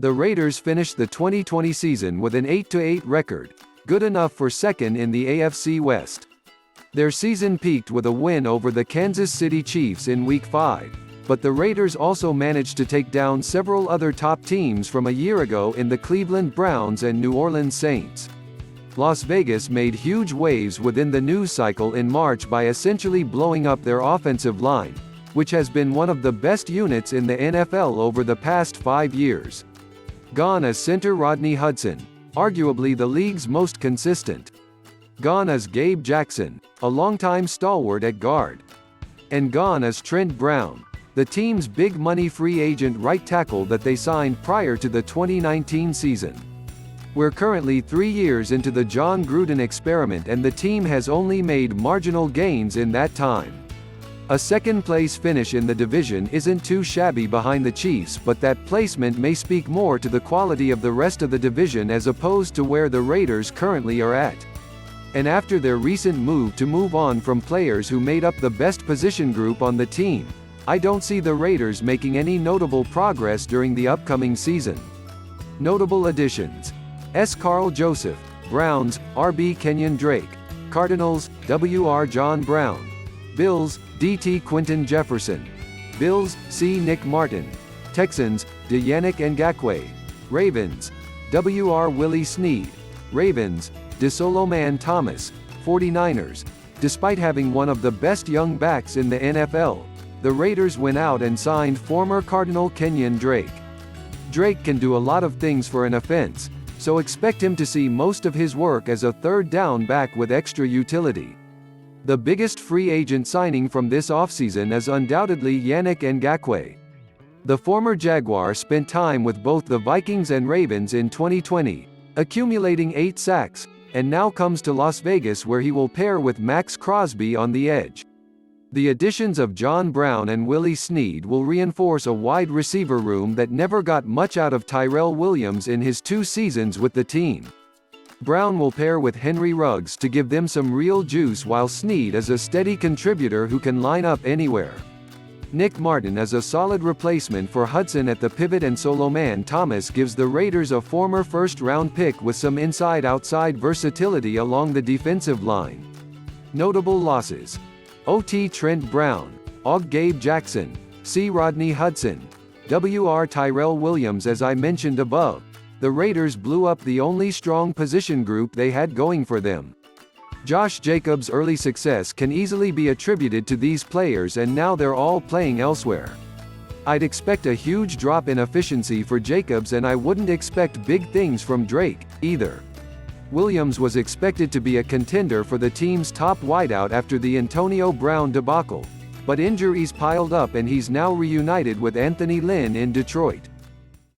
The Raiders finished the 2020 season with an 8-8 record, good enough for second in the AFC West. Their season peaked with a win over the Kansas City Chiefs in Week 5, but the Raiders also managed to take down several other top teams from a year ago in the Cleveland Browns and New Orleans Saints. Las Vegas made huge waves within the news cycle in March by essentially blowing up their offensive line, which has been one of the best units in the NFL over the past 5 years. Gone is center Rodney Hudson, arguably the league's most consistent. Gone is Gabe Jackson, a longtime stalwart at guard. And gone is Trent Brown, the team's big-money free agent right tackle that they signed prior to the 2019 season. We're currently 3 years into the Jon Gruden experiment and the team has only made marginal gains in that time. A second-place finish in the division isn't too shabby behind the Chiefs, but that placement may speak more to the quality of the rest of the division as opposed to where the Raiders currently are at. And after their recent move on from players who made up the best position group on the team, I don't see the Raiders making any notable progress during the upcoming season. Notable additions: Karl Joseph, Browns, RB Kenyan Drake, Cardinals, WR Jon Brown, Bills, DT Quinton Jefferson, Bills, C Nick Martin, Texans, Yannick Ngakoue, Ravens, WR Willie Snead, Ravens, Soloman Thomas, 49ers. Despite having one of the best young backs in the NFL, the Raiders went out and signed former Cardinal Kenyon Drake. Drake can do a lot of things for an offense, so expect him to see most of his work as a third down back with extra utility. The biggest free agent signing from this offseason is undoubtedly Yannick Ngakoue. The former Jaguar spent time with both the Vikings and Ravens in 2020, accumulating 8 sacks, and now comes to Las Vegas where he will pair with Maxx Crosby on the edge. The additions of Jon Brown and Willie Snead will reinforce a wide receiver room that never got much out of Tyrell Williams in his 2 seasons with the team. Brown will pair with Henry Ruggs to give them some real juice, while Snead is a steady contributor who can line up anywhere. Nick Martin is a solid replacement for Hudson at the pivot, and Soloman Thomas gives the Raiders a former first-round pick with some inside-outside versatility along the defensive line. Notable losses: OT Trent Brown, AUG Gabe Jackson, C Rodney Hudson, WR Tyrell Williams. As I mentioned above, the Raiders blew up the only strong position group they had going for them. Josh Jacobs' early success can easily be attributed to these players, and now they're all playing elsewhere. I'd expect a huge drop in efficiency for Jacobs, and I wouldn't expect big things from Drake, either. Williams was expected to be a contender for the team's top wideout after the Antonio Brown debacle, but injuries piled up and he's now reunited with Anthony Lynn in Detroit.